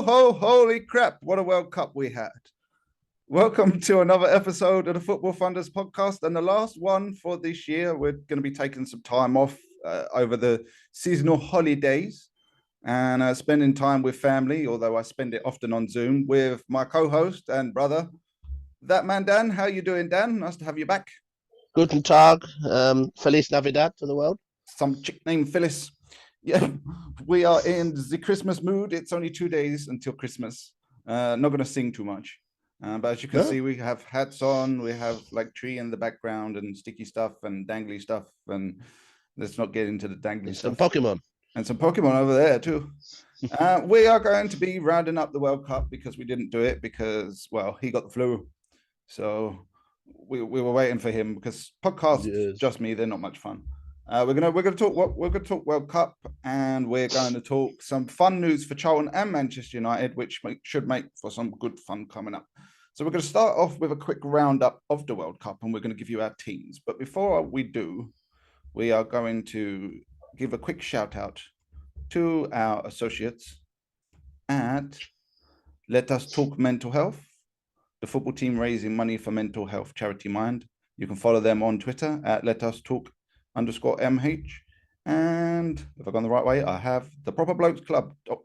Holy crap. What a World Cup we had. Welcome to another episode of the Football Thunders podcast and the last one for this year. We're going to be taking some time off over the seasonal holidays and spending time with family, although I spend it often on Zoom, with my co-host and brother, that man Dan. How you doing, Dan? Nice to have you back. Guten Tag, Feliz Navidad to the world. Some chick named Phyllis. Yeah, we are in the Christmas mood. It's only 2 days until Christmas. Not going to sing too much. But as you can see, we have hats on. We have like tree in the background and sticky stuff and dangly stuff. And let's not get into the dangly stuff. Some Pokemon. And some Pokemon over there too. We are going to be rounding up the World Cup because we didn't do it because, well, he got the flu. So we were waiting for him because podcasts, just me, they're not much fun. We're gonna talk World Cup, and we're going to talk some fun news for Charlton and Manchester United, which should make for some good fun coming up. So we're going to start off with a quick roundup of the World Cup, and we're going to give you our teams. But before we do, we are going to give a quick shout out to our associates at Let Us Talk Mental Health, the football team raising money for mental health charity Mind. You can follow them on Twitter at Let Us Talk _MH, and if I've gone the right way, I have the Proper Blokes Club.co.uk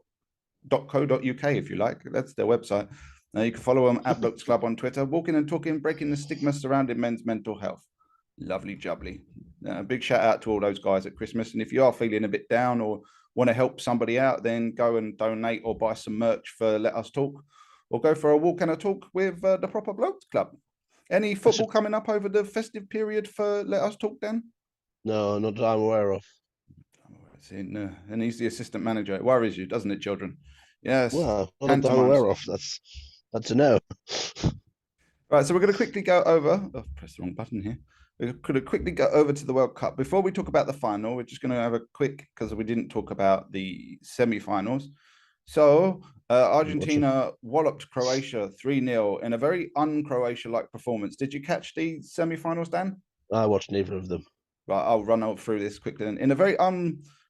if you like. That's their website. Now you can follow them at Blokes Club on Twitter, walking and talking, breaking the stigma surrounding men's mental health. Lovely jubbly. Big shout out to all those guys at Christmas. And if you are feeling a bit down or want to help somebody out, then go and donate or buy some merch for Let Us Talk, or go for a walk and a talk with the Proper Blokes Club. Any football coming up over the festive period for Let Us Talk, Dan? No, not that I'm aware of. No. And he's the assistant manager. It worries you, doesn't it, children? Yes. Well, not that I'm aware of. That's a no. Right, so we're going to quickly go over. Oh, press the wrong button here. We're going to quickly go over to the World Cup. Before we talk about the final, we're just going to have a quick, because we didn't talk about the semi-finals. So Argentina walloped Croatia 3-0 in a very un-Croatia-like performance. Did you catch the semi-finals, Dan? I watched neither of them. Right, I'll run through this quickly. In a very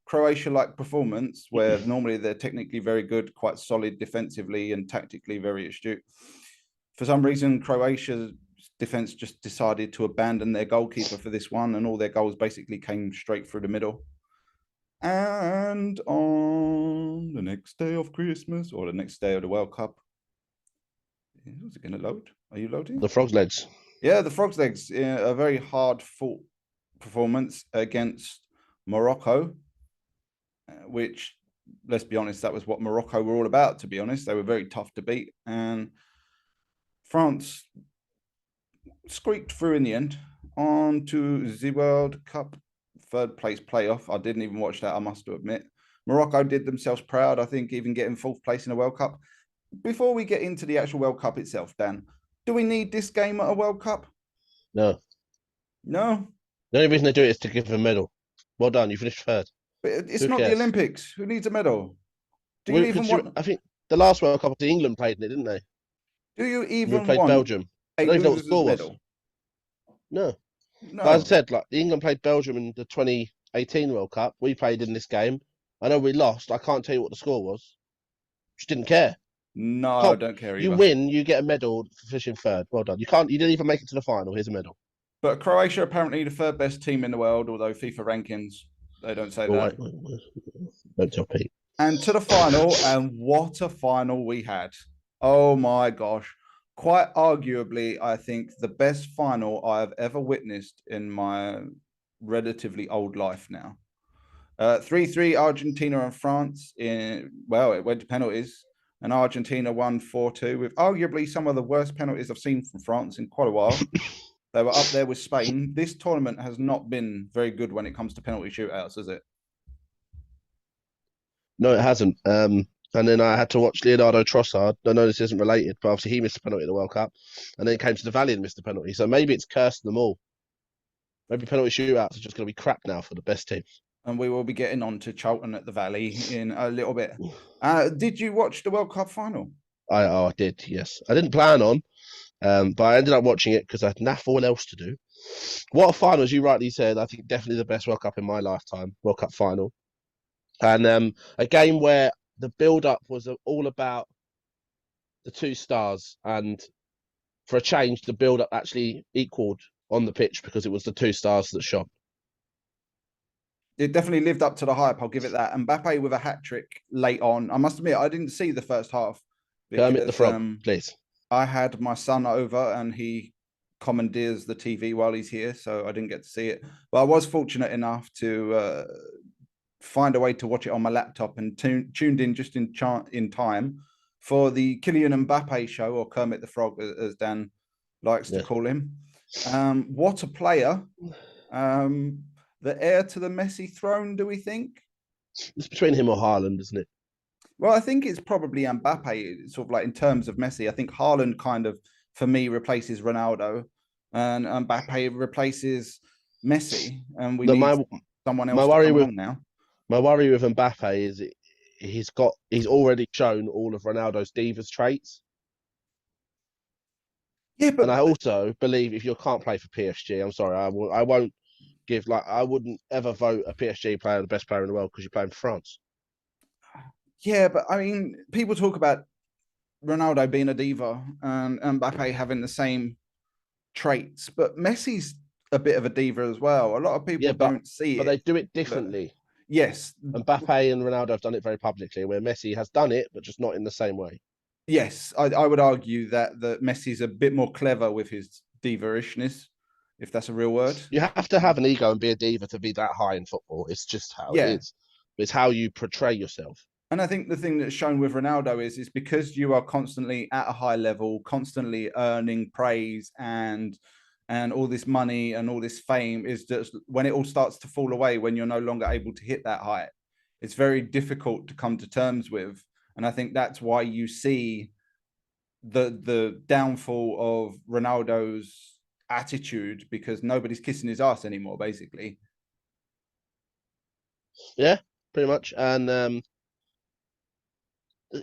Croatia-like performance, where normally they're technically very good, quite solid defensively and tactically very astute. For some reason, Croatia's defense just decided to abandon their goalkeeper for this one, and all their goals basically came straight through the middle. And on the next day of Christmas, or the next day of the World Cup, is it going to load? Are you loading? The Frog's Legs. Yeah, the Frog's Legs. A very hard-fought performance against Morocco, which, let's be honest, that was what Morocco were all about, to be honest. They were very tough to beat, and France squeaked through in the end on to the World Cup third place playoff. I didn't even watch that, I must admit. Morocco did themselves proud, I think, even getting fourth place in the World Cup. Before we get into the actual World Cup itself, Dan, do we need this game at a World Cup? No. The only reason they do it is to give a medal. Well done, you finished third. But it's not the Olympics. Who needs a medal? Do you even want? I think the last World Cup, England played in it, didn't they? Do you even played want Belgium? I don't even know what the score was. No. But as I said, like England played Belgium in the 2018 World Cup. We played in this game. I know we lost. I can't tell you what the score was. Just didn't care. No, I don't care either. You win, you get a medal for finishing third. Well done. You didn't even make it to the final. Here's a medal. But Croatia apparently the third best team in the world, although FIFA rankings, they don't say that. Don't tell Pete. And to the final, and what a final we had. Oh my gosh. Quite arguably, I think the best final I have ever witnessed in my relatively old life now. 3-3 Argentina and France. It went to penalties, and Argentina won 4-2 with arguably some of the worst penalties I've seen from France in quite a while. They were up there with Spain. This tournament has not been very good when it comes to penalty shootouts, has it? No, it hasn't. And then I had to watch Leonardo Trossard. I know this isn't related, but obviously he missed a penalty in the World Cup. And then it came to the Valley and missed a penalty. So maybe it's cursed them all. Maybe penalty shootouts are just going to be crap now for the best teams. And we will be getting on to Charlton at the Valley in a little bit. Did you watch the World Cup final? I did, yes. I didn't plan on. But I ended up watching it because I had naff all else to do. What a final, as you rightly said, I think definitely the best World Cup in my lifetime, World Cup final. And a game where the build-up was all about the 2 stars, and for a change, the build-up actually equaled on the pitch because it was the 2 stars that shone. It definitely lived up to the hype. I'll give it that. Mbappe with a hat trick late on. I must admit, I didn't see the first half Kermit the because Frog, please. I had my son over and he commandeers the TV while he's here, so I didn't get to see it. But I was fortunate enough to find a way to watch it on my laptop and tuned in just in time for the Kylian Mbappe show, or Kermit the Frog, as Dan likes to call him. What a player. The heir to the Messi throne, do we think? It's between him or Haaland, isn't it? Well, I think it's probably Mbappe, sort of like in terms of Messi. I think Haaland kind of, for me, replaces Ronaldo, and Mbappe replaces Messi, and we need someone else to come along now. My worry with Mbappe is he's already shown all of Ronaldo's divas traits. Yeah, but and I also believe if you can't play for PSG, I'm sorry, I won't give I wouldn't ever vote a PSG player the best player in the world because you're playing for France. Yeah, but I mean, people talk about Ronaldo being a diva and Mbappe having the same traits, but Messi's a bit of a diva as well. A lot of people don't see it. But they do it differently. Yes. Mbappe and Ronaldo have done it very publicly, where Messi has done it, but just not in the same way. Yes, I would argue that Messi's a bit more clever with his diva-ishness, if that's a real word. You have to have an ego and be a diva to be that high in football. It's just how it is. It's how you portray yourself. And I think the thing that's shown with Ronaldo is because you are constantly at a high level, constantly earning praise and all this money and all this fame, is just when it all starts to fall away, when you're no longer able to hit that height, it's very difficult to come to terms with. And I think that's why you see the downfall of Ronaldo's attitude, because nobody's kissing his ass anymore, basically. Yeah, pretty much. And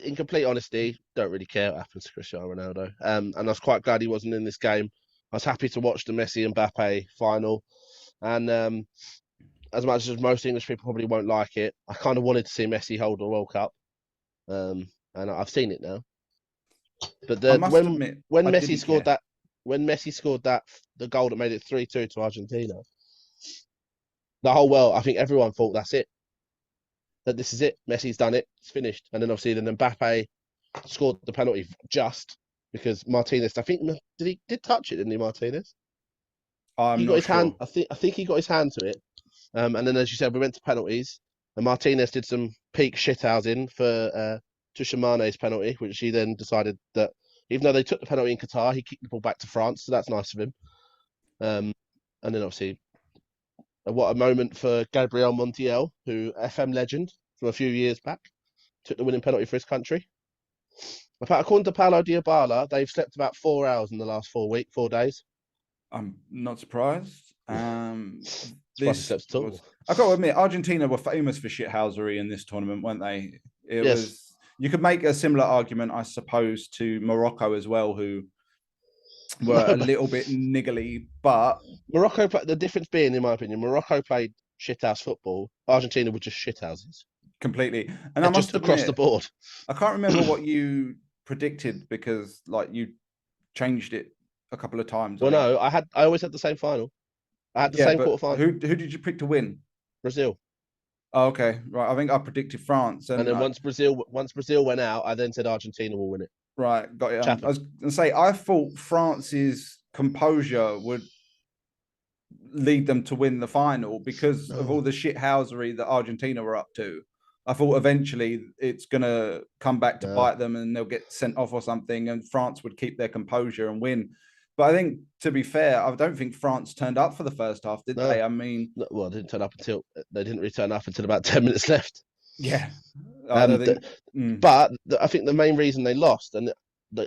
in complete honesty, don't really care what happens to Cristiano Ronaldo. And I was quite glad he wasn't in this game. I was happy to watch the Messi and Mbappe final. And as much as most English people probably won't like it, I kind of wanted to see Messi hold the World Cup. And I've seen it now. But when Messi scored that, the goal that made it 3-2 to Argentina, the whole world, I think everyone thought that's it. That this is it. Messi's done it. It's finished. And then obviously Mbappe scored the penalty just because Martinez, I think, did touch it, didn't he, Martinez? He got his hand. I think he got his hand to it. And then, as you said, we went to penalties. And Martinez did some peak shithousing for Mane's penalty, which he then decided that even though they took the penalty in Qatar, he kicked the ball back to France. So that's nice of him. And then obviously, what a moment for Gabriel Montiel, who FM legend from a few years back, took the winning penalty for his country. According to Paulo Dybala, they've slept about 4 hours in the last 4 days. I'm not surprised. Surprised he slept at all. I got to admit, Argentina were famous for shithousery in this tournament, weren't they? You could make a similar argument, I suppose, to Morocco as well, who were a little bit niggly, but Morocco. The difference being, in my opinion, Morocco played shithouse football. Argentina were just shithouses completely, and I must just across the board. I can't remember what you predicted because, you changed it a couple of times. Well, no, I always had the same final. I had the same quarterfinal. Who did you pick to win? Brazil. Oh, okay, right. I think I predicted France, and then once Brazil went out, I then said Argentina will win it. Right, got it. I was going to say, I thought France's composure would lead them to win the final because of all the shithousery that Argentina were up to. I thought eventually it's going to come back to bite them and they'll get sent off or something, and France would keep their composure and win. But I think, to be fair, I don't think France turned up for the first half, did they? I mean, well, they didn't really turn up until about 10 minutes left. Yeah. But I think the main reason they lost, and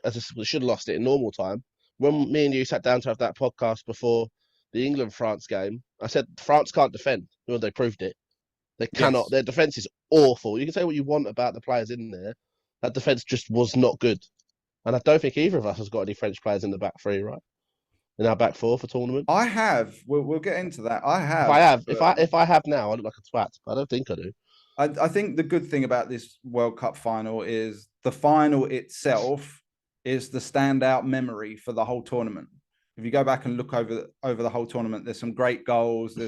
as we should have lost it in normal time, when me and you sat down to have that podcast before the England-France game, I said France can't defend. Well, they proved it. They cannot. Yes. Their defence is awful. You can say what you want about the players in there. That defence just was not good. And I don't think either of us has got any French players in the back three, right? In our back four for tournament. I have. We'll get into that. I have. If I have now, I look like a twat. But I don't think I do. I think the good thing about this World Cup final is the final itself is the standout memory for the whole tournament. If you go back and look over the whole tournament, there's some great goals.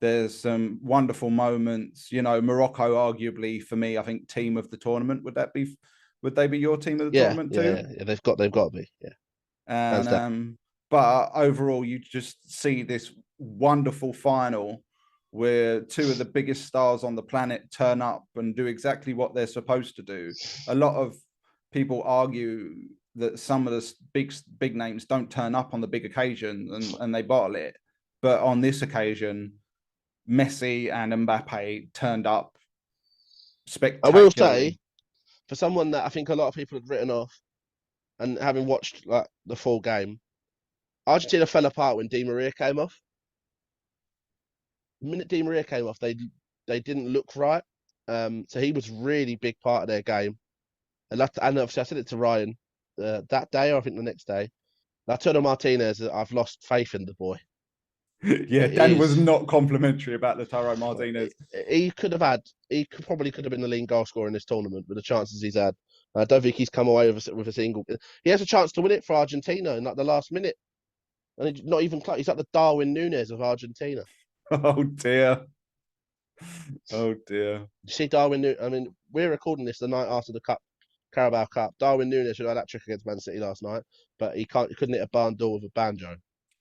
There's some wonderful moments. You know, Morocco, arguably for me, I think team of the tournament. Would they be your team of the tournament too? Yeah. They've got to be. Yeah, hands down. And but overall, you just see this wonderful final where two of the biggest stars on the planet turn up and do exactly what they're supposed to do. A lot of people argue that some of the big names don't turn up on the big occasions and they bottle it. But on this occasion, Messi and Mbappe turned up spectacularly. I will say, for someone that I think a lot of people had written off, and having watched like the full game, Argentina fell apart when Di Maria came off. The minute Di Maria came off, they didn't look right. So he was really big part of their game. And obviously I said it to Ryan that day, or I think the next day. Lautaro Martinez, I've lost faith in the boy. Yeah, Dan was not complimentary about Lautaro Martinez. He probably could have been the leading goal scorer in this tournament with the chances he's had. I don't think he's come away with a single. He has a chance to win it for Argentina in like the last minute, and he's not even close. He's like the Darwin Núñez of Argentina. Oh dear. Oh dear. You see Darwin. I mean, we're recording this the night after the Carabao Cup. Darwin Núñez should have had that trick against Man City last night, but he couldn't hit a barn door with a banjo.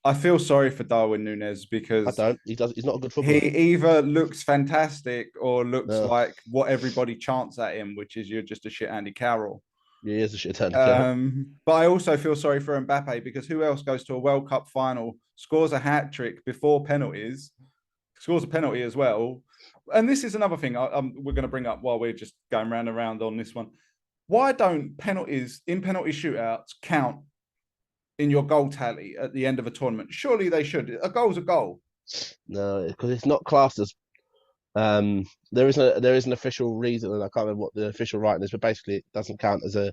I feel sorry for Darwin Núñez because I don't. He's not a good footballer. He either looks fantastic or looks like what everybody chants at him, which is you're just a shit Andy Carroll. Yeah, he is a shit Andy Carroll. But I also feel sorry for Mbappe because who else goes to a World Cup final, scores a hat trick before penalties, scores a penalty as well. And this is another thing we're going to bring up while we're just going round and round on this one. Why don't penalties in penalty shootouts count in your goal tally at the end of a tournament? Surely they should. A goal's a goal. No, because it's not classed as. There is an official reason, and I can't remember what the official writing is, but basically it doesn't count as a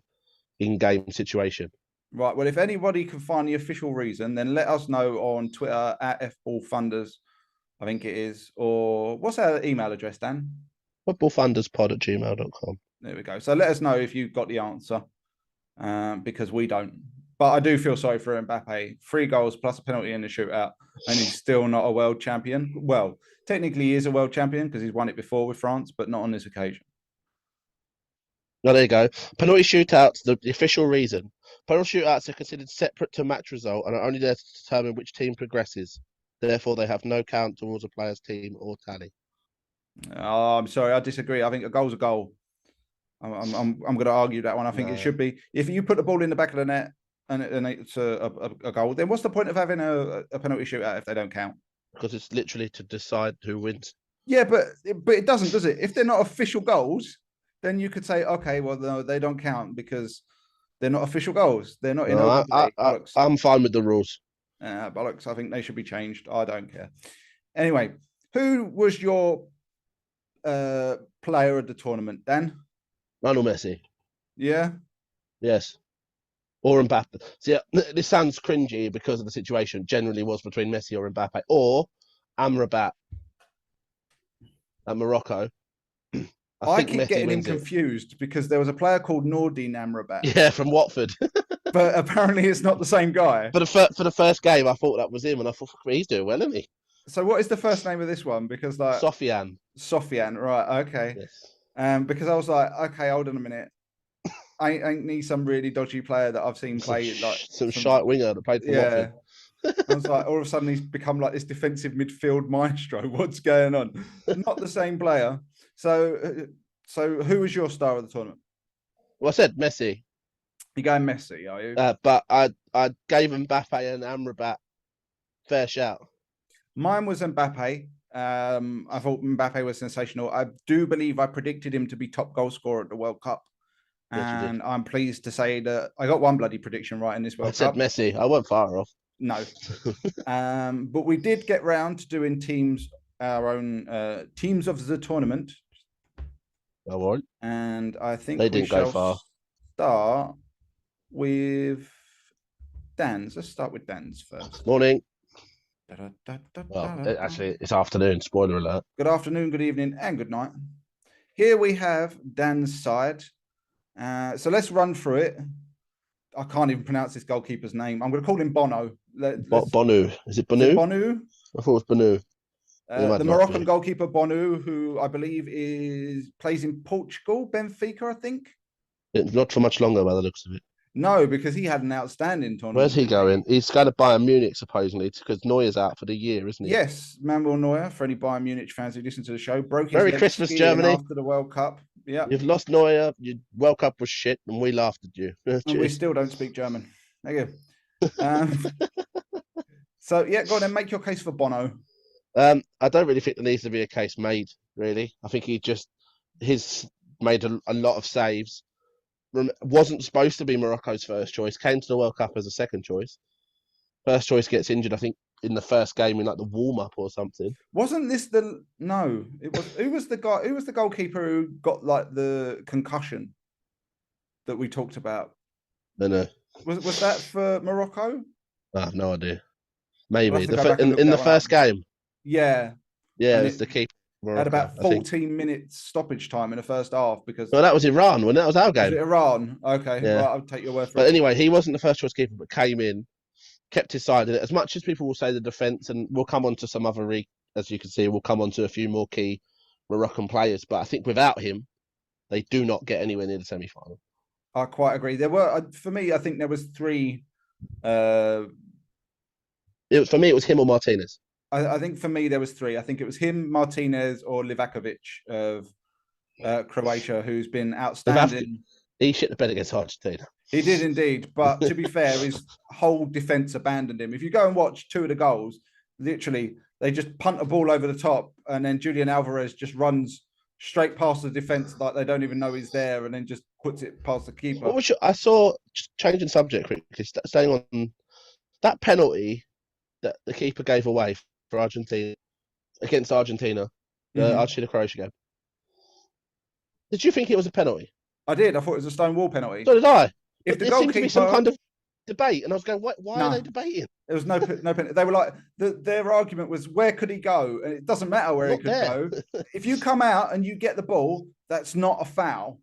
in-game situation. Right. Well, if anybody can find the official reason, then let us know on Twitter at FBallFunders, I think it is, or what's our email address, Dan? FootballFunderspod@gmail.com. There we go. So let us know if you've got the answer, because we don't. But I do feel sorry for Mbappe. 3 goals plus a penalty in the shootout, and he's still not a world champion. Well, technically he is a world champion because he's won it before with France, but not on this occasion. Well, there you go. Penalty shootouts, the official reason. Penalty shootouts are considered separate to match result and are only there to determine which team progresses. Therefore, they have no count towards a player's team or tally. Oh, I'm sorry, I disagree. I think a goal's a goal. I'm going to argue that one. I think it should be. If you put the ball in the back of the net, and it's a goal, then what's the point of having a penalty shootout if they don't count? Because it's literally to decide who wins. Yeah, but it doesn't, does it? If they're not official goals, then you could say, okay, well, no, they don't count because they're not official goals. They're not in. I'm fine with the rules. Bollocks. I think they should be changed. I don't care. Anyway, who was your player of the tournament, Dan? Lionel Messi. Yeah. Yes. Or Mbappe. See, this sounds cringy because of the situation generally was between Messi or Mbappe, or Amrabat at Morocco. I keep getting him confused because there was a player called Nourdine Amrabat. Yeah, from Watford. But apparently it's not the same guy. For the first game, I thought that was him, and I thought he's doing well, isn't he? So what is the first name of this one? Because like Sofiane, right? Okay. Yes. Because I was like, okay, hold on a minute. I need some really dodgy player that I've seen play like some shite winger that played for Watford. I was like, all of a sudden he's become like this defensive midfield maestro. What's going on? Not the same player. So who was your star of the tournament? Well, I said Messi. You going Messi, are you? But I gave Mbappe and Amrabat fair shout. Mine was Mbappe. I thought Mbappe was sensational. I do believe I predicted him to be top goal scorer at the World Cup. And I'm pleased to say that I got one bloody prediction right in this World Cup. I said Messi. I wasn't far off. No. But we did get round to doing our own teams of the tournament. All right. And I think they didn't go far. Start with Dan's. Let's start with Dan's first. Morning. Well, actually, it's afternoon. Spoiler alert. Good afternoon, good evening, and good night. Here we have Dan's side. So let's run through it. I can't even pronounce this goalkeeper's name. I'm going to call him Bono. Bonu. Is it Is it Bonu? Bonu? I thought it was Bonu. It The might not Moroccan be. goalkeeper Bonu, who I believe plays in Portugal, Benfica, I think. Not for much longer by the looks of it. No, because he had an outstanding Where's tournament, he didn't he? going? He's going to Bayern Munich supposedly because Neuer's out for the year, isn't he? Yes, Manuel Neuer, for any Bayern Munich fans who listen to the show, broke his Merry leg Christmas, skiing Germany. after the World Cup. Yeah, You've lost Neuer. Your World Cup was shit, and we laughed at you. and we still don't speak German. There you go. So yeah, go on and make your case for Bono. I don't really think there needs to be a case made. Really, I think he's made a lot of saves. Wasn't supposed to be Morocco's first choice. Came to the World Cup as a second choice. First choice gets injured, I think, in the first game in like the warm up or something. Wasn't this the no? It was who was the guy? Who was the goalkeeper who got like the concussion that we talked about? No. Was that for Morocco? I have no idea. I'll Maybe have to go back and look in that the one up. first game. Yeah, Yeah, and it was the keeper. had Morocco, about 14 minutes stoppage time in the first half because Well, that was Iran, when that was our was it game. Iran? Okay, Yeah. well, I'll take your word for But it. anyway, he wasn't the first choice keeper, but came in, kept his side in it. As much as people will say the defence, and we'll come on to some other, as you can see, we'll come on to a few more key Moroccan players. But I think without him, they do not get anywhere near the semi-final. I quite agree. There were, for me, I think there was three. For me, it was him or Martinez. I think for me there was three. I think it was him, Martinez, or Livakovic of Croatia, who's been outstanding. He shit the bed against Argentina. He did indeed, but to be fair, his whole defense abandoned him. If you go and watch two of the goals, literally they just punt a ball over the top, and then Julian Alvarez just runs straight past the defense like they don't even know he's there, and then just puts it past the keeper. I saw, just changing subject quickly, staying on that penalty that the keeper gave away for Argentina against Argentina, the Argentina-Croatia game. Did you think it was a penalty? I did. I thought it was a stone wall penalty. So did I. If but there seemed to be some kind of debate, and I was going, why are they debating? There was no penalty. They were like, their argument was, where could he go? And it doesn't matter where he could go. If you come out and you get the ball, that's not a foul.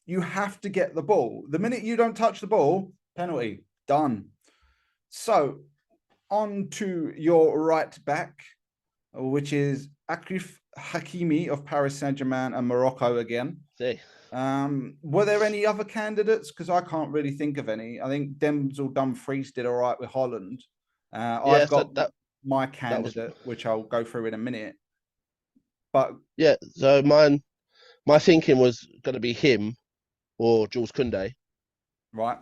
You have to get the ball. The minute you don't touch the ball, penalty, done. So on to your right back, which is Achraf Hakimi of Paris Saint-Germain and Morocco again. See. Were there any other candidates? Because I can't really think of any. I think Denzel Dumfries did all right with Holland. I've got my candidate, which I'll go through in a minute. But yeah, so my thinking was going to be him or Jules Koundé, right?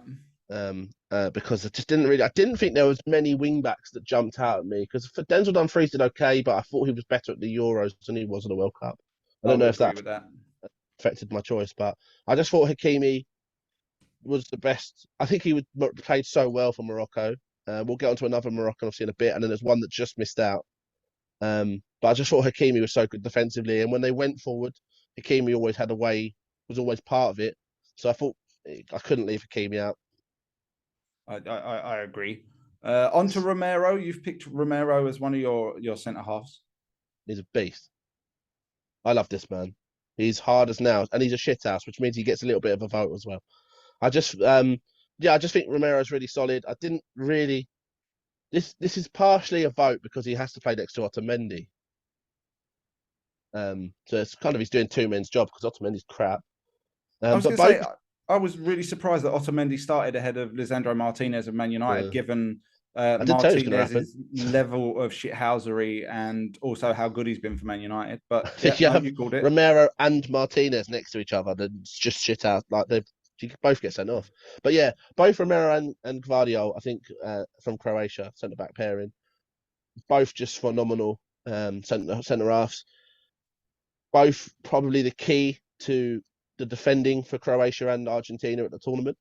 Because I didn't think there was many wing backs that jumped out at me. Because for Denzel Dumfries did okay, but I thought he was better at the Euros than he was at the World Cup. I don't know if that affected my choice, but I just thought Hakimi was the best. I think he played so well for Morocco. We'll get onto another Moroccan obviously in a bit, and then there's one that just missed out. But I just thought Hakimi was so good defensively, and when they went forward, Hakimi always had a way, was always part of it. So I thought I couldn't leave Hakimi out. I agree. On to Romero. You've picked Romero as one of your centre halves. He's a beast. I love this man. He's hard as nails, and he's a shithouse, which means he gets a little bit of a vote as well. I just think Romero's really solid. I didn't really. This is partially a vote because he has to play next to Otamendi. So it's kind of he's doing two men's job because Otamendi's crap. I was really surprised that Otamendi started ahead of Lisandro Martinez of Man United, given Martinez's level of shithousery and also how good he's been for Man United. But you called it. Romero and Martinez next to each other, then it's just shit out. Like you both get sent off. But yeah, both Romero and Gvardiol, I think, from Croatia, centre back pairing, both just phenomenal centre halves. Both probably the key to the defending for Croatia and Argentina at the tournament.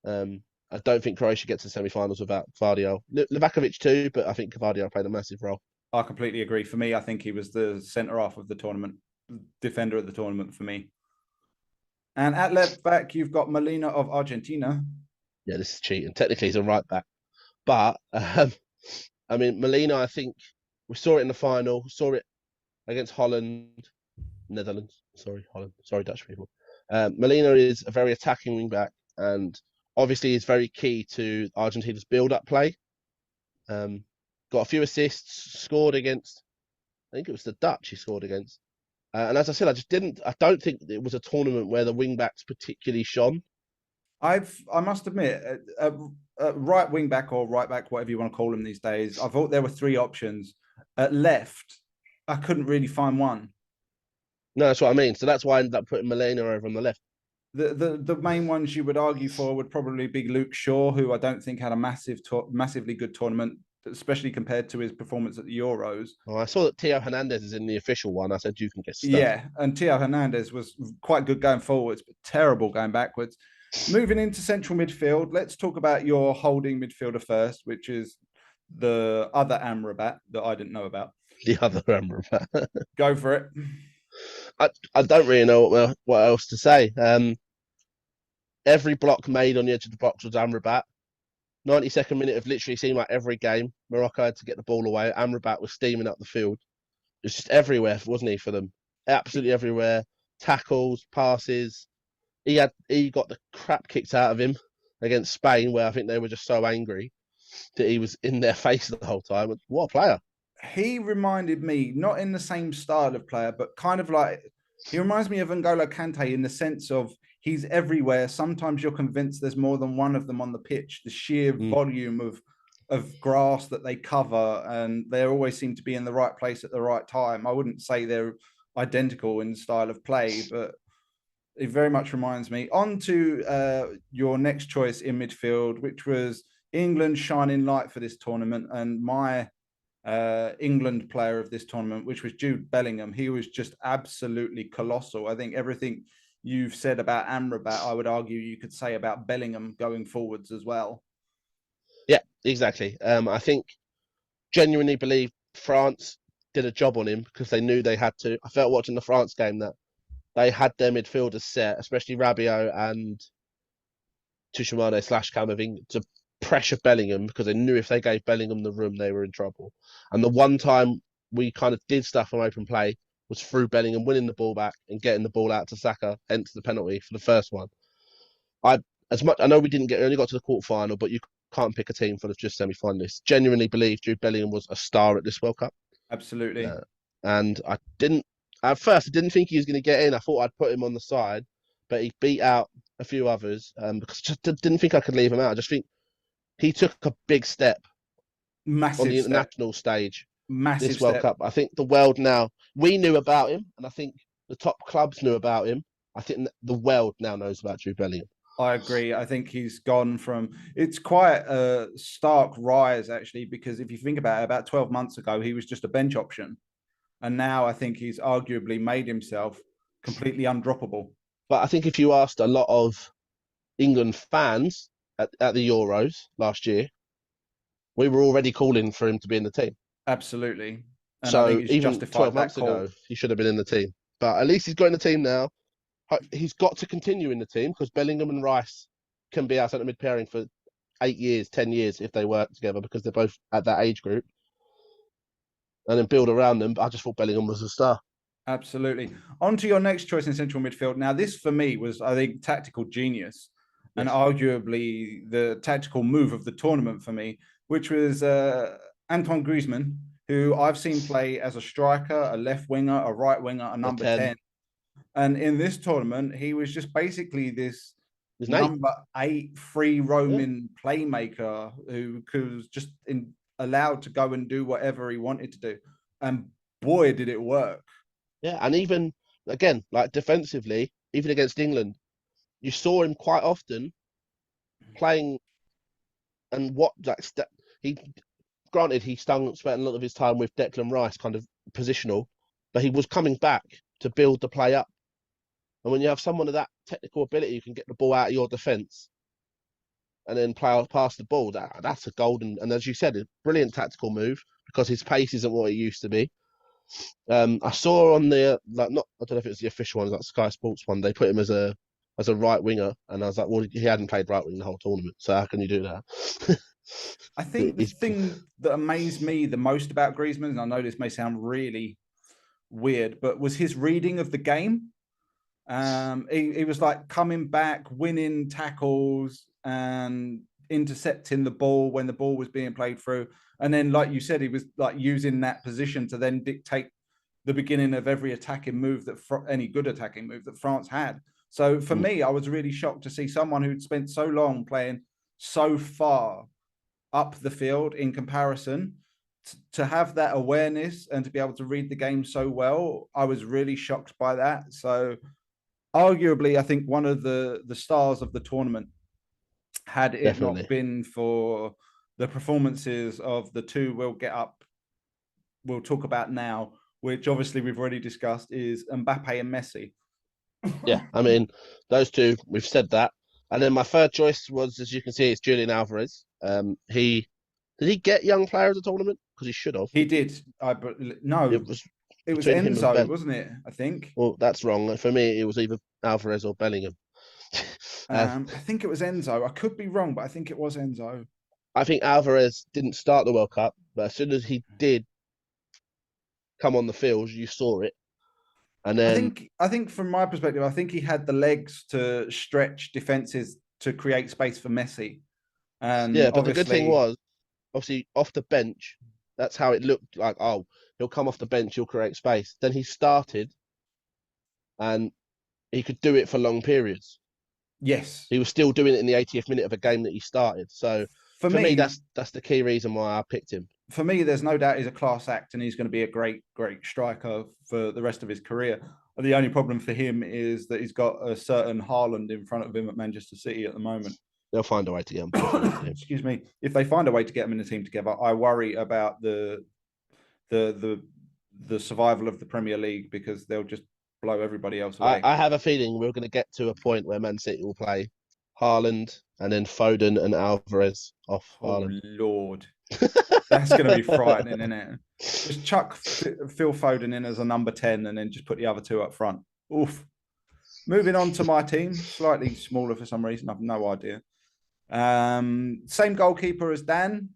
I don't think Croatia gets to semi-finals without Gvardiol. Livakovic too, but I think Gvardiol played a massive role. I completely agree. For me, I think he was the centre half of the tournament, defender of the tournament for me. And at left back, you've got Molina of Argentina. Yeah, this is cheating. Technically, he's a right back. But, I mean, Molina, I think we saw it in the final, saw it against Netherlands. Sorry, Holland. Sorry, Dutch people. Molina is a very attacking wing back, and obviously is very key to Argentina's build-up play. Got a few assists, scored against, I think it was the Dutch he scored against. And as I said, I don't think it was a tournament where the wing backs particularly shone. I must admit, right wing back or right back, whatever you want to call them these days, I thought there were three options. At left, I couldn't really find one. No, that's what I mean. So that's why I ended up putting Molina over on the left. The main ones you would argue for would probably be Luke Shaw, who I don't think had a massively good tournament, especially compared to his performance at the Euros. Oh, I saw that Theo Hernandez is in the official one. I said you can get stuff. Yeah, and Theo Hernandez was quite good going forwards, but terrible going backwards. Moving into central midfield, let's talk about your holding midfielder first, which is the other Amrabat that I didn't know about. The other Amrabat. Go for it. I don't really know what else to say. Every block made on the edge of the box was Amrabat. 92nd minute of literally seemed like every game. Morocco had to get the ball away. Amrabat was steaming up the field. It was just everywhere, wasn't he, for them? Absolutely everywhere. Tackles, passes. He got the crap kicked out of him against Spain, where I think they were just so angry that he was in their face the whole time. What a player. He reminded me, not in the same style of player, but kind of like, he reminds me of N'Golo Kante in the sense of he's everywhere. Sometimes you're convinced there's more than one of them on the pitch. The sheer volume of grass that they cover, and they always seem to be in the right place at the right time. I wouldn't say they're identical in style of play, but it very much reminds me. On to your next choice in midfield, which was England's shining light for this tournament, and my England player of this tournament, which was Jude Bellingham. He was just absolutely colossal. I think everything you've said about Amrabat, I would argue you could say about Bellingham going forwards as well. Yeah, exactly. I think genuinely believe France did a job on him because they knew they had to. I felt watching the France game that they had their midfielders set, especially Rabiot and Tchouameni/Camavinga, to pressure Bellingham because they knew if they gave Bellingham the room, they were in trouble. And the one time we kind of did stuff on open play was through Bellingham winning the ball back and getting the ball out to Saka, hence the penalty for the first one. I know we only got to the quarterfinal, but you can't pick a team for the just semi-finalists. Genuinely believe Jude Bellingham was a star at this World Cup. Absolutely. And at first I didn't think he was going to get in. I thought I'd put him on the side, but he beat out a few others because I just didn't think I could leave him out. I just think he took a big step on the international stage. This World Cup. I think the world now, we knew about him, and I think the top clubs knew about him. I think the world now knows about Jude Bellingham. I agree. I think he's gone from, it's quite a stark rise, actually, because if you think about it, about 12 months ago, he was just a bench option. And now I think he's arguably made himself completely undroppable. But I think if you asked a lot of England fans at the Euros last year, we were already calling for him to be in the team. Absolutely. And so I think even 12 months ago, he should have been in the team. But at least he's got in the team now. He's got to continue in the team because Bellingham and Rice can be our centre mid pairing for 8 years, 10 years if they work together because they're both at that age group. And then build around them. But I just thought Bellingham was a star. Absolutely. On to your next choice in central midfield. Now, this for me was, I think, tactical genius and arguably the tactical move of the tournament for me, which was Antoine Griezmann, who I've seen play as a striker, a left winger, a right winger, a number 10. And in this tournament, he was just basically this number 8 free roaming playmaker who was just allowed to go and do whatever he wanted to do. And boy, did it work. Yeah, and even, again, like defensively, even against England, you saw him quite often playing and granted, he spent a lot of his time with Declan Rice, kind of positional, but he was coming back to build the play up. And when you have someone of that technical ability, you can get the ball out of your defence and then pass the ball. That's a golden, and as you said, a brilliant tactical move because his pace isn't what it used to be. I saw on the I don't know if it was the official one, like Sky Sports one, they put him as a right winger, and I was like, well, he hadn't played right wing the whole tournament, so how can you do that? I think the thing that amazed me the most about Griezmann, and I know this may sound really weird, but was his reading of the game. He was like coming back, winning tackles, and intercepting the ball when the ball was being played through. And then, like you said, he was like using that position to then dictate the beginning of every attacking move any good attacking move that France had. So for me, I was really shocked to see someone who'd spent so long playing so far up the field in comparison to have that awareness and to be able to read the game so well. I was really shocked by that. So arguably, I think one of the stars of the tournament, had it not been for the performances of the two we'll talk about now, which obviously we've already discussed, is Mbappe and Messi. Yeah, I mean, those two, we've said that. And then my third choice was, as you can see, it's Julian Alvarez. Did he get young player of the tournament? Because he should have. He did. No, it was Enzo, wasn't it? I think. Well, that's wrong. For me, it was either Alvarez or Bellingham. I think it was Enzo. I could be wrong, but I think it was Enzo. I think Alvarez didn't start the World Cup, but as soon as he did come on the field, you saw it. And then I think from my perspective, I think he had the legs to stretch defenses to create space for Messi. And yeah, but the good thing was, obviously, off the bench, that's how it looked like. Oh, he'll come off the bench, he'll create space. Then he started, and he could do it for long periods. Yes, he was still doing it in the 80th minute of a game that he started. So for me, that's the key reason why I picked him. For me, there's no doubt he's a class act, and he's going to be a great striker for the rest of his career. The only problem for him is that he's got a certain Haaland in front of him at Manchester City at the moment. They'll find a way to get him. Excuse me. If they find a way to get him in the team together, I worry about the survival of the Premier League, because they'll just blow everybody else away. I have a feeling we're going to get to a point where Man City will play Haaland and then Foden and Alvarez off Haaland. Oh, Lord. That's going to be frightening, isn't it? Just chuck Phil Foden in as a number 10 and then just put the other two up front. Oof. Moving on to my team, slightly smaller for some reason. I've no idea. Same goalkeeper as Dan.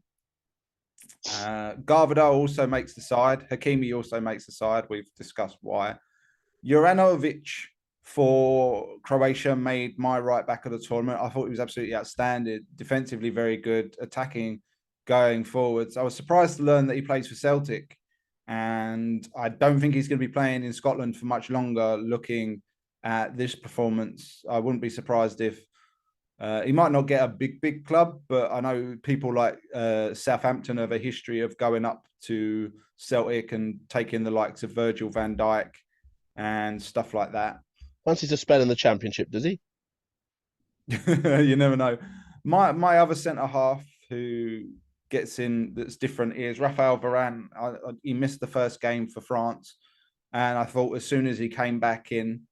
Garvado also makes the side. Hakimi also makes the side. We've discussed why. Juranovic for Croatia made my right back of the tournament. I thought he was absolutely outstanding. Defensively, very good. Attacking, going forwards. I was surprised to learn that he plays for Celtic. And I don't think he's going to be playing in Scotland for much longer. Looking at this performance, I wouldn't be surprised if he might not get a big club, but I know people like Southampton have a history of going up to Celtic and taking the likes of Virgil van Dijk and stuff like that. Once he's a spell in the Championship, does he? You never know. My other centre half who gets in that's different is Raphael Varane. He missed the first game for France, and I thought as soon as he came back in,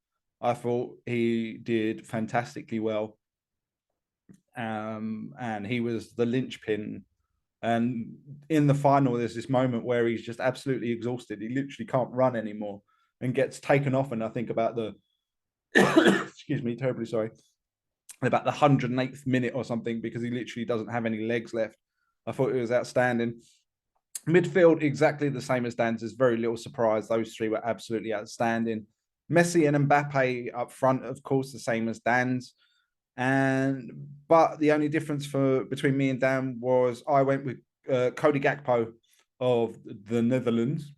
I thought he did fantastically well. And he was the linchpin. And in the final, there's this moment where he's just absolutely exhausted. He literally can't run anymore and gets taken off. And I think about the, excuse me, terribly sorry, about the 108th minute or something, because he literally doesn't have any legs left. I thought it was outstanding. Midfield, exactly the same as Dan's. There's very little surprise. Those three were absolutely outstanding. Messi and Mbappe up front, of course, the same as Dan's. But the only difference between me and Dan was I went with Cody Gakpo of the Netherlands,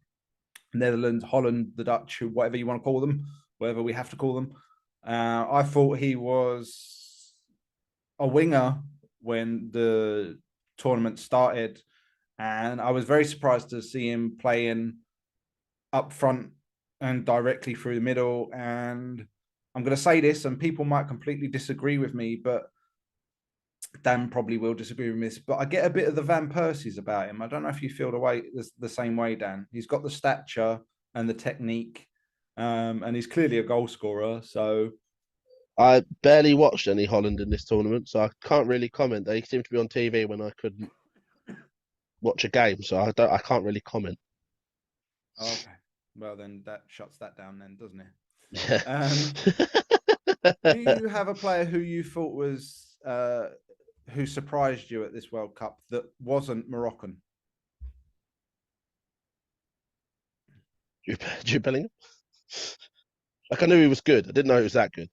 Holland, the Dutch, whatever you want to call them, whatever we have to call them. I thought he was a winger when the tournament started, and I was very surprised to see him playing up front and directly through the middle. And I'm going to say this, and people might completely disagree with me, but Dan probably will disagree with this, but I get a bit of the Van Persies about him. I don't know if you feel the same way, Dan. He's got the stature and the technique, and he's clearly a goal scorer. So I barely watched any Holland in this tournament, so I can't really comment. They seem to be on TV when I couldn't watch a game, so I can't really comment. Okay, well then that shuts that down, then, doesn't it? Yeah. Do you have a player who you thought was who surprised you at this World Cup that wasn't Moroccan? Jude Bellingham? Like, I knew he was good. I didn't know he was that good.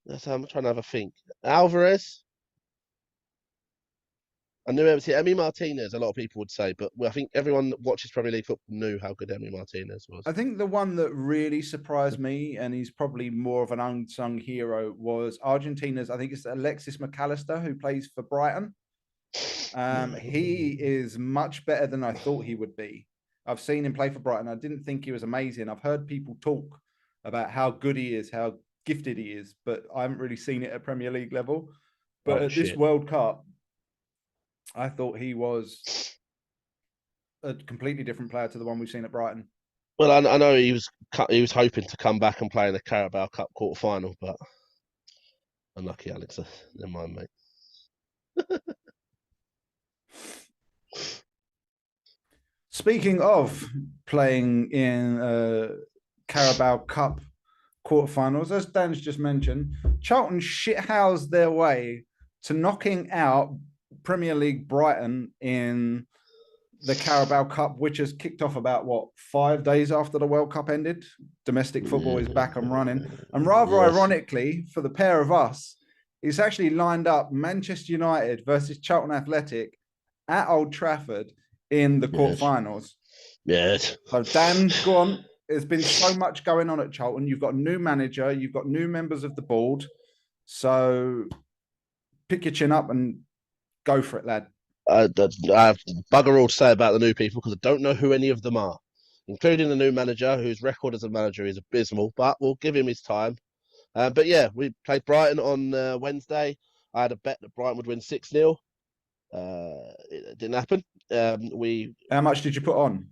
I'm trying to have a think. Alvarez. I knew Emi Martinez. A lot of people would say, but I think everyone that watches Premier League football knew how good Emi Martinez was. I think the one that really surprised me, and he's probably more of an unsung hero, was Argentina's. I think it's Alexis McAllister, who plays for Brighton. He is much better than I thought he would be. I've seen him play for Brighton. I didn't think he was amazing. I've heard people talk about how good he is, how gifted he is, but I haven't really seen it at Premier League level. But at this World Cup, I thought he was a completely different player to the one we've seen at Brighton. Well, I know he was hoping to come back and play in the Carabao Cup quarter final, but unlucky, Alex. Never mind, mate. Speaking of playing in Carabao Cup quarterfinals, as Dan's just mentioned, Charlton shithoused their way to knocking out Premier League Brighton in the Carabao Cup, which has kicked off about 5 days after the World Cup ended. Domestic football is back and running. And rather ironically, for the pair of us, it's actually lined up Manchester United versus Charlton Athletic at Old Trafford in the quarterfinals. Yes. So Dan, go on. There's been so much going on at Charlton. You've got a new manager, you've got new members of the board. So pick your chin up and go for it, lad. I have bugger all to say about the new people because I don't know who any of them are, including the new manager, whose record as a manager is abysmal, but we'll give him his time. But yeah, we played Brighton on Wednesday. I had a bet that Brighton would win 6-0. It didn't happen. How much did you put on?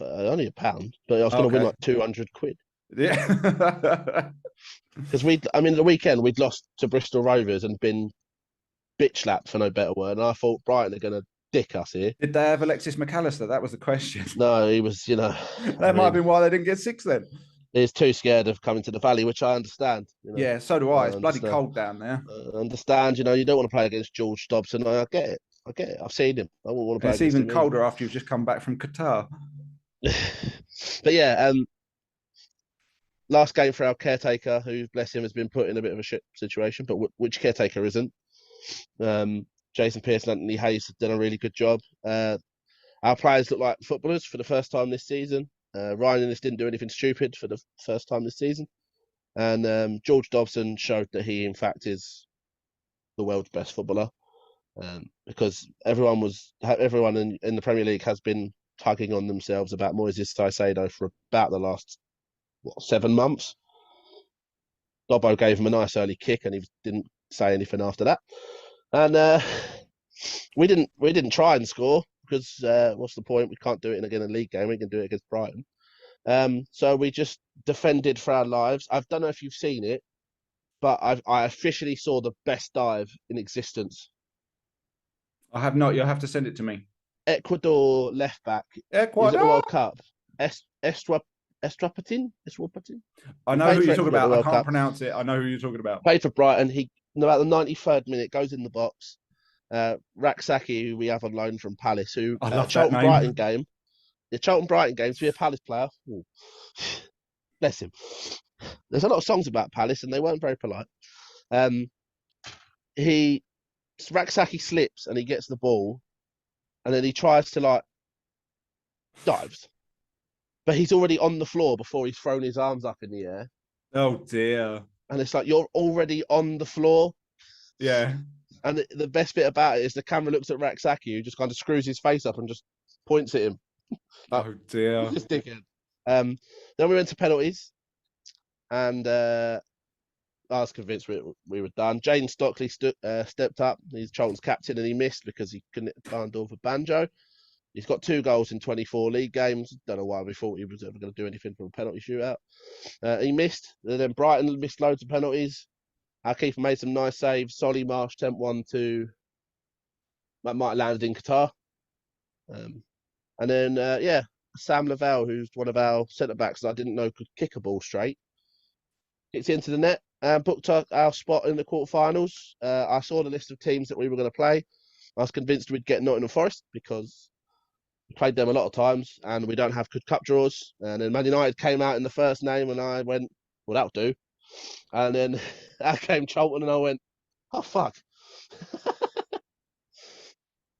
Only £1, but I was going to win like 200 quid. Yeah. Because the weekend we'd lost to Bristol Rovers and been bitch slapped, for no better word. And I thought Brighton are going to dick us here. Did they have Alexis McAllister? That was the question. No, he was, that might have been why they didn't get 6 then. He's too scared of coming to the Valley, which I understand. Yeah, so do I. It's bloody cold down there. I understand, you don't want to play against George Dobson. I get it. I've seen him. I wouldn't want to play against him. It's even colder after you've just come back from Qatar. But yeah, last game for our caretaker, who, bless him, has been put in a bit of a shit situation, but which caretaker isn't? Jason Pearce and Anthony Hayes have done a really good job. Our players look like footballers for the first time this season. Ryan Innes didn't do anything stupid for the first time this season. And George Dobson showed that he, in fact, is the world's best footballer. Because everyone in the Premier League has been tugging on themselves about Moises Caicedo for about the last 7 months. Dobbo gave him a nice early kick, and he didn't say anything after that. And we didn't try and score because what's the point? We can't do it in a league game. We can do it against Brighton. So we just defended for our lives. I don't know if you've seen it, but I officially saw the best dive in existence. I have not. You'll have to send it to me. Ecuador left back. Ecuador. Is at the World Cup. Estrapatin? I know who you're talking about. I can't pronounce it. I know who you're talking about. Played for Brighton. He, about the 93rd minute, goes in the box. Raksaki, who we have on loan from Palace, who Charlton Brighton game. The Charlton Brighton game to be a Palace player. Ooh. Bless him. There's a lot of songs about Palace, and they weren't very polite. Raksaki slips and he gets the ball, and then he tries to dives, but he's already on the floor before he's thrown his arms up in the air. Oh dear! And it's like, you're already on the floor. Yeah. And the best bit about it is the camera looks at Raksaki, who just kind of screws his face up and just points at him. Oh dear! Just dickhead. Then we went to penalties, and I was convinced we were done. Jane Stockley stepped up. He's Charlton's captain, and he missed because he couldn't hit the barn door for Banjo. He's got 2 goals in 24 league games. Don't know why we thought he was ever going to do anything from a penalty shootout. He missed. And then Brighton missed loads of penalties. Our keeper made some nice saves. Solly Marsh tempt one to that might have landed in Qatar. And then Sam Lavelle, who's one of our centre backs that I didn't know could kick a ball straight, kicked into the net and booked our spot in the quarterfinals. I saw the list of teams that we were going to play. I was convinced we'd get Nottingham Forest because we played them a lot of times and we don't have good cup draws. And then Man United came out in the first name, and I went, well, that'll do. And then out came Charlton, and I went, "Oh fuck!"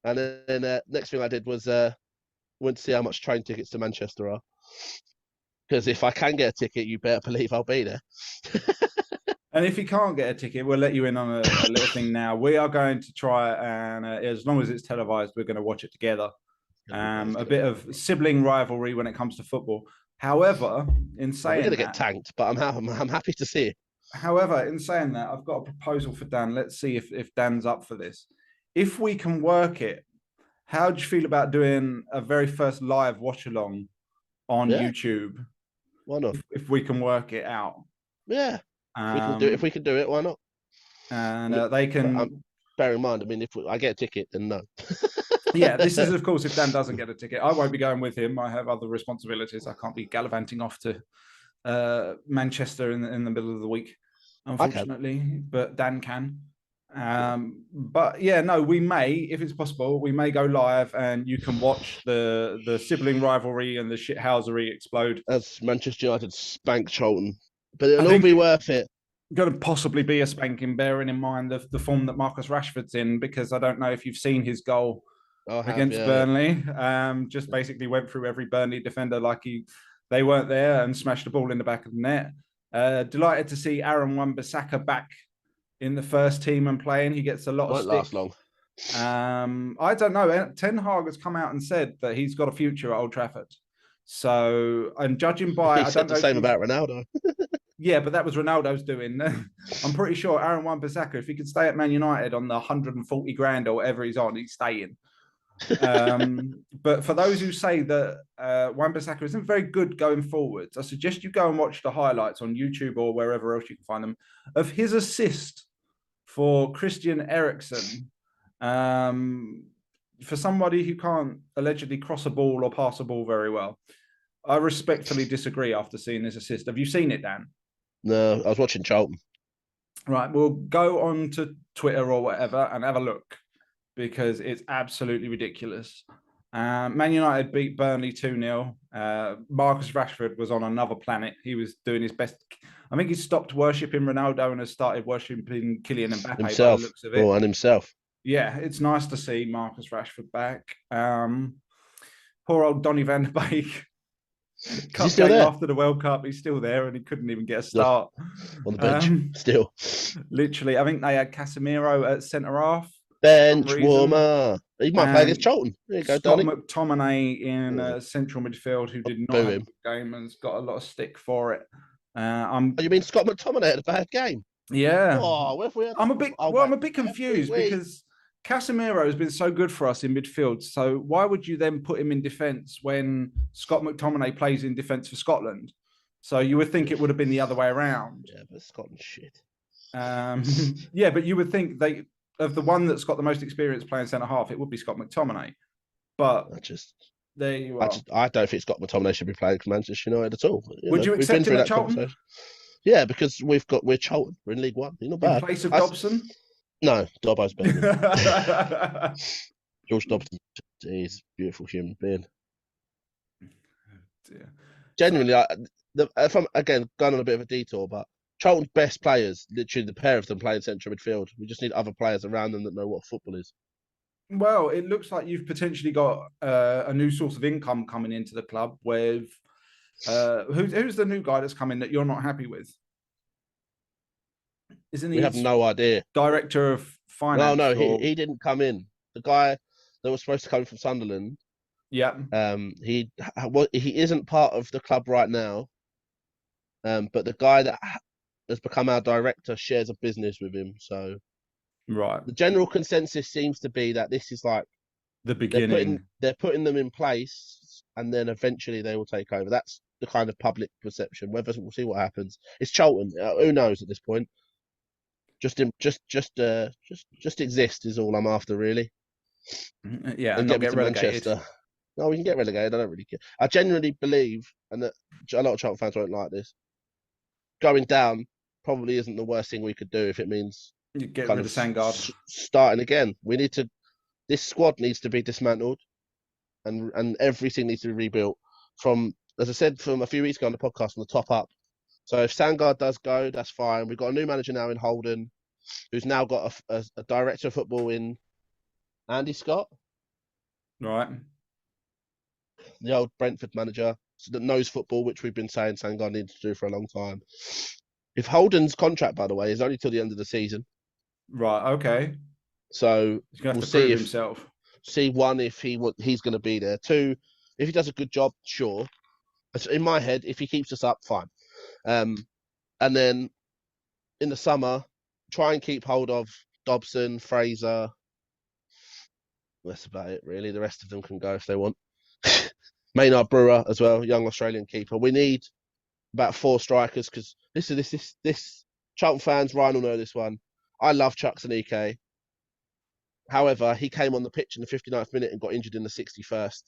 And then next thing I did was went to see how much train tickets to Manchester are. Because if I can get a ticket, you better believe I'll be there. And if you can't get a ticket, we'll let you in on a little thing now. We are going to try and, as long as it's televised, we're going to watch it together. A bit of sibling rivalry when it comes to football. However, in saying we're going to that, get tanked, but I'm happy to see it. However, in saying that, I've got a proposal for Dan. Let's see if Dan's up for this. If we can work it, how do you feel about doing a very first live watch along on YouTube? Why not? If we can work it out. Yeah. If we can do it, why not? And they can. Bear in mind, I mean, if I get a ticket, then no. Yeah, this is, of course, if Dan doesn't get a ticket. I won't be going with him. I have other responsibilities. I can't be gallivanting off to Manchester in the middle of the week, unfortunately. But Dan can. But yeah, no, we may, if it's possible, we may go live and you can watch the sibling rivalry and the shithousery explode. As Manchester United spank Charlton. But it'll all be worth it. Going to possibly be a spanking, bearing in mind the form that Marcus Rashford's in, because I don't know if you've seen his goal against Burnley. Just basically went through every Burnley defender like they weren't there and smashed the ball in the back of the net. Delighted to see Aaron Wan-Bissaka back in the first team and playing. He gets a lot of stick. Won't last long. I don't know. Ten Hag has come out and said that he's got a future at Old Trafford. So, and judging by, he said the same about Ronaldo. Yeah, but that was Ronaldo's doing. I'm pretty sure Aaron Wan-Bissaka, if he could stay at Man United on the 140 grand or whatever he's on, he's staying. But for those who say that Wan-Bissaka isn't very good going forwards, I suggest you go and watch the highlights on YouTube or wherever else you can find them of his assist for Christian Eriksen. For somebody who can't allegedly cross a ball or pass a ball very well. I respectfully disagree after seeing this assist. Have you seen it, Dan? No, I was watching Charlton. Right, we'll go on to Twitter or whatever and have a look because it's absolutely ridiculous. Man United beat Burnley 2-0. Marcus Rashford was on another planet. He was doing his best. I think he stopped worshipping Ronaldo and has started worshipping Kylian Mbappe himself. by the looks of it. And himself. Yeah, it's nice to see Marcus Rashford back. Poor old Donny van de Beek. Cup game after the World Cup, he's still there and he couldn't even get a start. On the bench, still. Literally, I think they had Casemiro at centre half. Bench warmer. He might play against Charlton. There you go, Scott McTominay in central midfield, who did not have a game and has got a lot of stick for it. You mean Scott McTominay had a bad game? Yeah. Oh, I'm a bit confused because Casemiro has been so good for us in midfield. So why would you then put him in defence when Scott McTominay plays in defence for Scotland? So you would think it would have been the other way around. Yeah, but Scotland shit. Yeah, but you would think of the one that's got the most experience playing centre half, it would be Scott McTominay. But there you are. I don't think Scott McTominay should be playing for Manchester United at all. Would you accept him at Charlton? Yeah, because we're Charlton. We're in League One. You're not bad. In place of Dobson? No, Dobbo's better. George Dobson is a beautiful human being. Dear. Genuinely, again, going on a bit of a detour, but Charlton's best players, literally the pair of them playing central midfield. We just need other players around them that know what football is. Well, it looks like you've potentially got a new source of income coming into the club with who's the new guy that's coming that you're not happy with? Isn't he? We have no idea. Director of finance? No, he didn't come in. The guy that was supposed to come from Sunderland. Yeah. He isn't part of the club right now. But the guy that has become our director shares a business with him. So, right. The general consensus seems to be that this is like the beginning. They're putting them in place, and then eventually they will take over. That's the kind of public perception. We'll see what happens. It's Charlton. Who knows at this point? Just exist is all I'm after, really. Yeah, and not get relegated. Manchester. No, we can get relegated. I don't really care. I genuinely believe, and that a lot of Charlton fans won't like this, going down probably isn't the worst thing we could do if it means you get rid of Sangard. Starting again. This squad needs to be dismantled, and everything needs to be rebuilt from, as I said from a few weeks ago on the podcast, from the top up. So if Sangard does go, that's fine. We've got a new manager now in Holden, who's now got a director of football in Andy Scott, Right. the old Brentford manager, that knows football, which we've been saying Sangard needs to do for a long time. If Holden's contract, by the way, is only till the end of the season, Right. Okay. so He's gonna have we'll to see prove if himself. one if he's going to be there. Two, if he does a good job, sure. In my head, if he keeps us up, fine. And then in the summer, try and keep hold of Dobson, Fraser. That's about it, really. The rest of them can go if they want. Maynard Brewer as well, young Australian keeper. We need about 4 strikers because this Charlton fans, Ryan will know this one. I love Chuks Aneke. However, he came on the pitch in the 59th minute and got injured in the 61st.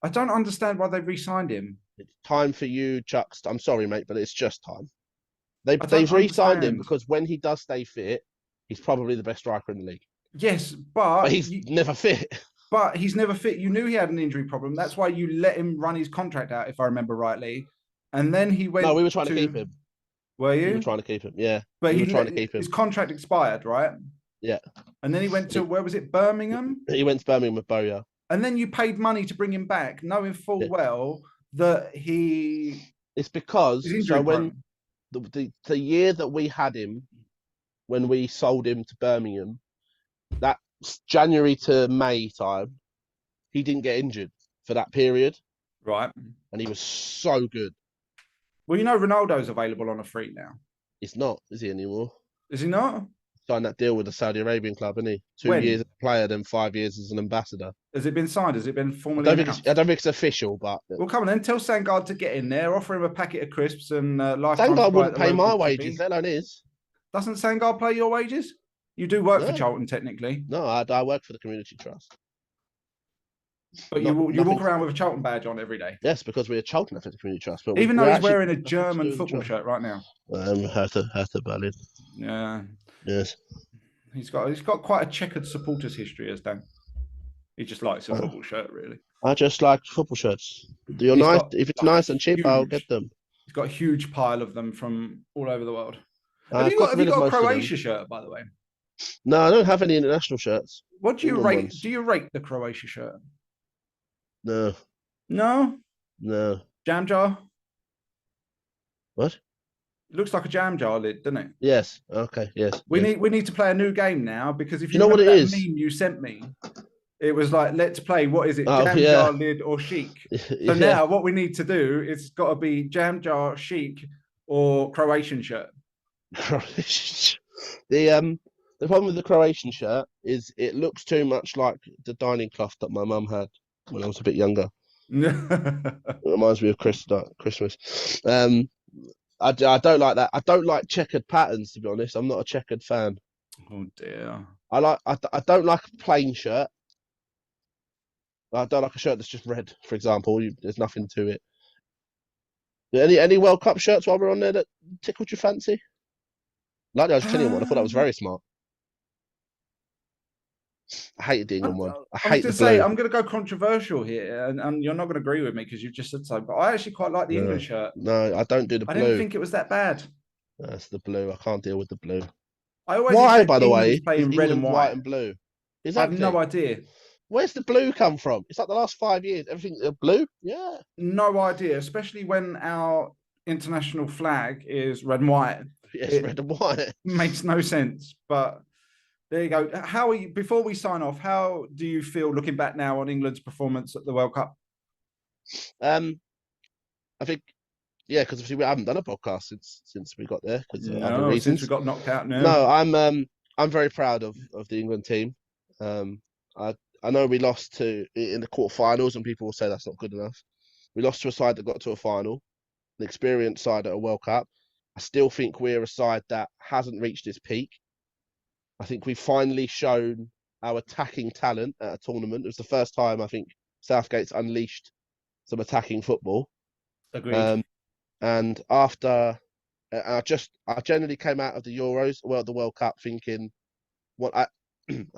I don't understand why they re-signed him. It's time for you, Chucks. I'm sorry, mate, but it's just time. They've don't re-signed him understand. because when he does stay fit, he's probably the best striker in the league. Yes, But he's never fit. But he's never fit. You knew he had an injury problem. That's why you let him run his contract out, if I remember rightly. And then he went. No, we were trying to keep him. Were you? We were trying to keep him, yeah. But we were trying to keep him. His contract expired, right? Yeah. And then he went to, where was it, Birmingham? He went to Birmingham with Boya. And then you paid money to bring him back, knowing full well that he. It's because so when the year that we had him, when we sold him to Birmingham, that January to May time, he didn't get injured for that period. Right. And he was so good. Well, you know, Ronaldo's available on a free now. He's not, is he anymore? Is he not? Signed that deal with the Saudi Arabian club, isn't he? 2 years as a player, then 5 years as an ambassador. Has it been signed? Has it been formally announced? I don't think it's official, but... Well, come on then. Tell Sangard to get in there. Offer him a packet of crisps and lifetime. Sangard wouldn't pay my wages, let alone his. Doesn't Sangard pay your wages? You do work for Charlton, technically. No, I work for the community trust. But you walk around with a Charlton badge on every day. Yes, because we're Charlton for the community trust. But even though he's wearing a German football shirt right now. Hertha Berlin. Yeah. Yes. He's got quite a checkered supporters history, as Dan. He just likes a football shirt, really. I just like football shirts. You're nice. If it's nice and cheap, I'll get them. He's got a huge pile of them from all over the world. Have you got a Croatia shirt, by the way? No, I don't have any international shirts. What do you rate? Do you rate the Croatia shirt? No. No? No. Jam jar? What? It looks like a jam jar lid, doesn't it? Yes. Okay. Yes. We need to play a new game now because if you know what it is, meme you sent me, it was like, let's play. What is it? Jam jar lid or chic? So now what we need to do is got to be jam jar, chic, or Croatian shirt. The problem with the Croatian shirt is it looks too much like the dining cloth that my mum had when I was a bit younger. It reminds me of Christmas. I don't like that. I don't like checkered patterns, to be honest. I'm not a checkered fan. Oh dear. I don't like a plain shirt. I don't like a shirt that's just red, for example. There's nothing to it. Any World Cup shirts while we're on there that tickled your fancy? Like the Argentinian one, I thought that was very smart. I hated the England one. I hate the blue. I'm going to go controversial here, and you're not going to agree with me because you've just said so. But I actually quite like the England shirt. No, I don't do the blue. I didn't think it was that bad. That's the blue. I can't deal with the blue. Why, by the way, playing red and white and blue? Exactly. I have no idea. Where's the blue come from? It's like the last 5 years. Everything blue? Yeah. No idea, especially when our international flag is red and white. Yes, red and white. Makes no sense. But there you go. How are you, before we sign off, how do you feel looking back now on England's performance at the World Cup? I think, because obviously we haven't done a podcast since we got there. Since we got knocked out. No, I'm very proud of the England team. I know we lost in the quarterfinals, and people will say that's not good enough. We lost to a side that got to a final, an experienced side at a World Cup. I still think we're a side that hasn't reached its peak. I think we've finally shown our attacking talent at a tournament. It was the first time I think Southgate's unleashed some attacking football. Agreed. And after, I generally came out of the World Cup thinking, I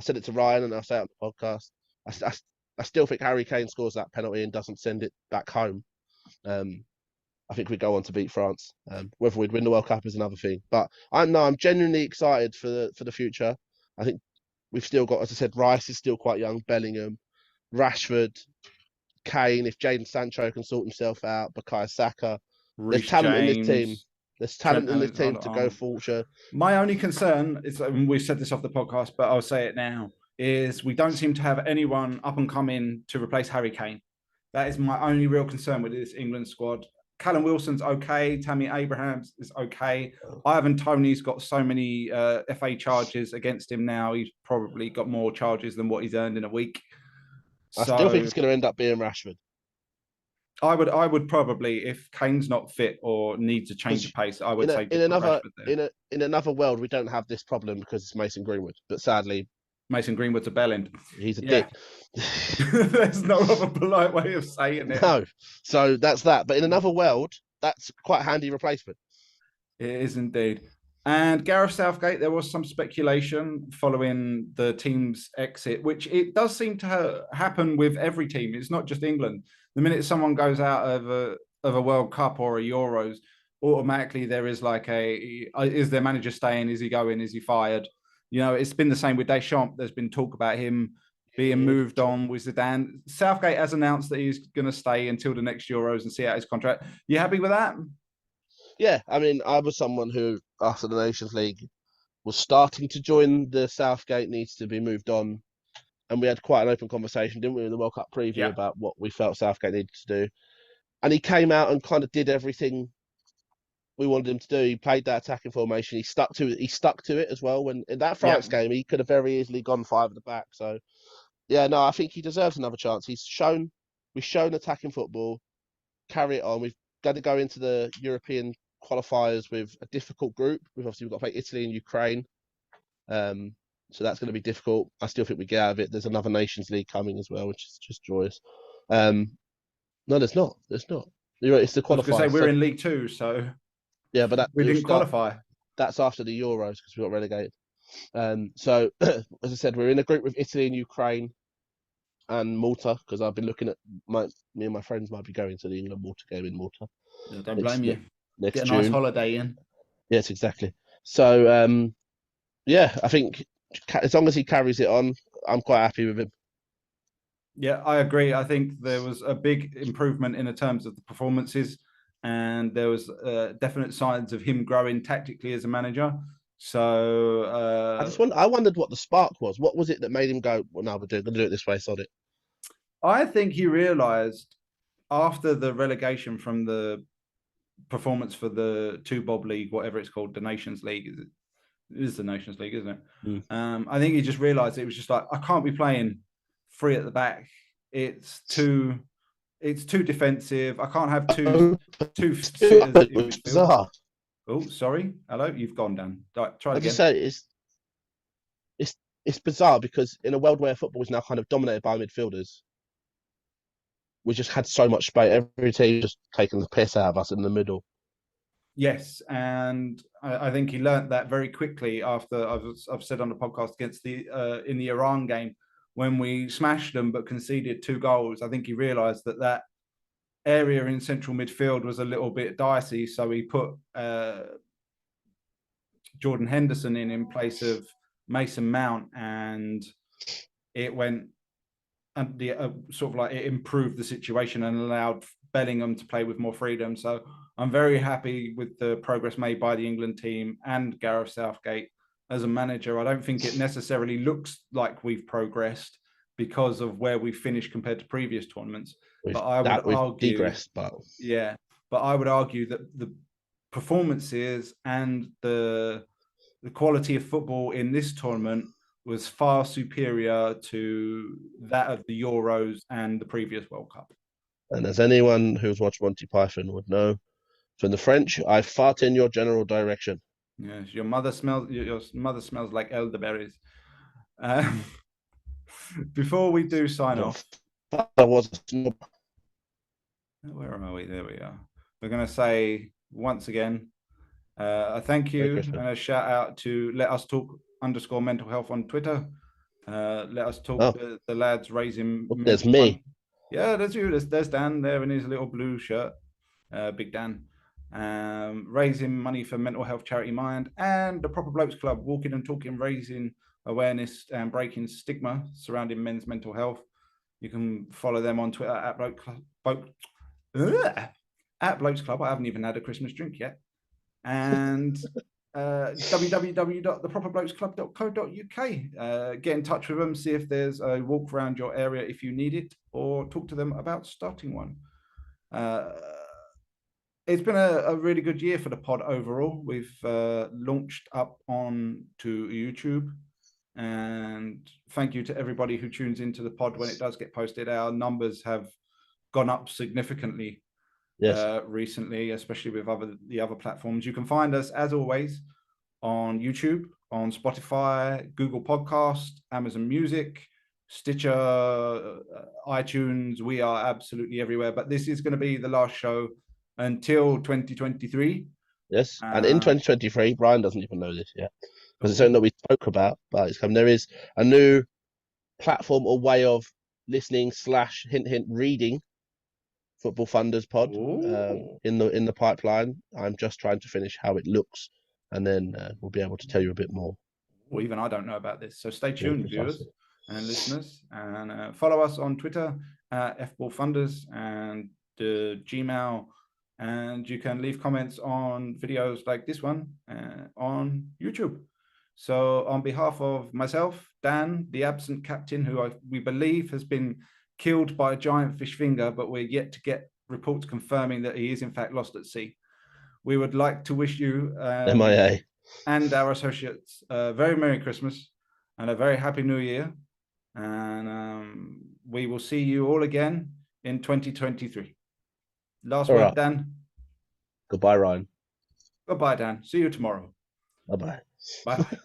said it to Ryan and I'll say it on the podcast. I still think Harry Kane scores that penalty and doesn't send it back home. I think we'd go on to beat France. Whether we'd win the World Cup is another thing. But I'm genuinely excited for the future. I think we've still got, as I said, Rice is still quite young, Bellingham, Rashford, Kane. If Jadon Sancho can sort himself out, Bukayo Saka. There's Reece talent in this team. James, There's Trent talent in this team to go forward. My only concern is, and we've said this off the podcast, but I'll say it now, is we don't seem to have anyone up and coming to replace Harry Kane. That is my only real concern with this England squad. Callum Wilson's okay. Tammy Abrahams is okay. Ivan Toney's got so many FA charges against him now. He's probably got more charges than what he's earned in a week. I still think it's going to end up being Rashford. I would probably, if Kane's not fit or needs a change of pace, I would say in another world we don't have this problem because it's Mason Greenwood. But sadly, Mason Greenwood's a bellend. He's a dick. There's no other polite way of saying it. No. So that's that. But in another world, that's quite a handy replacement. It is indeed. And Gareth Southgate, there was some speculation following the team's exit, which it does seem to happen with every team. It's not just England. The minute someone goes out of a World Cup or a Euros, automatically there is like is their manager staying? Is he going? Is he fired? You know, it's been the same with Deschamps. There's been talk about him being moved on with Zidane. Southgate has announced that he's going to stay until the next Euros and see out his contract. You happy with that? Yeah, I mean, I was someone who, after the Nations League, was starting to join the Southgate needs to be moved on. And we had quite an open conversation, didn't we, in the World Cup preview about what we felt Southgate needed to do. And he came out and kind of did everything we wanted him to do. He played that attacking formation. He stuck to it as well. When in that France game, he could have very easily gone 5 at the back. So, yeah, no, I think he deserves another chance. We've shown attacking football. Carry it on. We've got to go into the European qualifiers with a difficult group. We've got to play Italy and Ukraine. So that's going to be difficult. I still think we get out of it. There's another Nations League coming as well, which is just joyous. No, there's not. You're right, it's the qualifiers. I was going to say we're in League 2, so yeah, but we didn't qualify. That's after the Euros because we got relegated. So as I said, we're in a group with Italy and Ukraine and Malta because I've been looking at me and my friends might be going to the England-Malta game in Malta. No, don't blame you. Next Get a nice holiday in. Yes, exactly. So yeah, I think as long as he carries it on, I'm quite happy with him. Yeah, I agree. I think there was a big improvement in the terms of the performances, and there was definite signs of him growing tactically as a manager. So I wondered what the spark was. What was it that made him go, well, no, we're going to do it this way, sod it? I think he realised after the relegation from the performance for the 2-Bob League, whatever it's called, the Nations League, it is the Nations League, isn't it? I think he just realised it was just like, I can't be playing 3 at the back. It's too defensive. I can't have two bizarre. Oh, sorry. Hello, you've gone, Dan. Try again. I just say it's bizarre because in a world where football is now kind of dominated by midfielders, we just had so much space. Every team just taking the piss out of us in the middle. Yes, and I think he learnt that very quickly after I've said on the podcast against in the Iran game when we smashed them but conceded 2 goals. I think he realised that area in central midfield was a little bit dicey, so he put Jordan Henderson in place of Mason Mount, and it went and sort of like it improved the situation and allowed Bellingham to play with more freedom. So I'm very happy with the progress made by the England team and Gareth Southgate as a manager. I don't think it necessarily looks like we've progressed because of where we finished compared to previous tournaments. But I would argue, but I would argue that the performances and the quality of football in this tournament was far superior to that of the Euros and the previous World Cup. And as anyone who's watched Monty Python would know, from the French, I fart in your general direction. Yes, your mother smells like elderberries. Before we do sign off, where are we? There we are. We're going to say once again, a thank you and a shout out to Let Us Talk _mental health on Twitter. Let Us Talk, the lads raising. There's me. Yeah, there's you. There's Dan there in his little blue shirt. Big Dan, raising money for mental health charity Mind, and the Proper Blokes Club, walking and talking, raising awareness and breaking stigma surrounding men's mental health. You can follow them on Twitter at Blokes Club. I haven't even had a Christmas drink yet. And www.theproperblokesclub.co.uk. Get in touch with them, see if there's a walk around your area if you need it, or talk to them about starting one. It's been a really good year for the pod overall. We've launched up on to YouTube, and thank you to everybody who tunes into the pod when it does get posted. Our numbers have gone up significantly recently, especially with the other platforms. You can find us, as always, on YouTube, on Spotify, Google Podcast, Amazon Music, Stitcher, iTunes. We are absolutely everywhere. But this is going to be the last show until 2023. Yes, and in 2023, Brian doesn't even know this yet because it's something that we spoke about, but it's coming. There is a new platform or way of listening / hint reading Football Funders pod in the pipeline. I'm just trying to finish how it looks, and then we'll be able to tell you a bit more. Well, even I don't know about this, so stay tuned, viewers and listeners, and follow us on Twitter at FBallFunders and the Gmail, and you can leave comments on videos like this one on YouTube. So on behalf of myself, Dan, the absent captain, who we believe has been killed by a giant fish finger, but we're yet to get reports confirming that he is in fact lost at sea, we would like to wish you MIA and our associates a very Merry Christmas and a very Happy New Year. And we will see you all again in 2023. Last word, Dan. Goodbye, Ryan. Goodbye, Dan. See you tomorrow. Bye-bye. Bye-bye.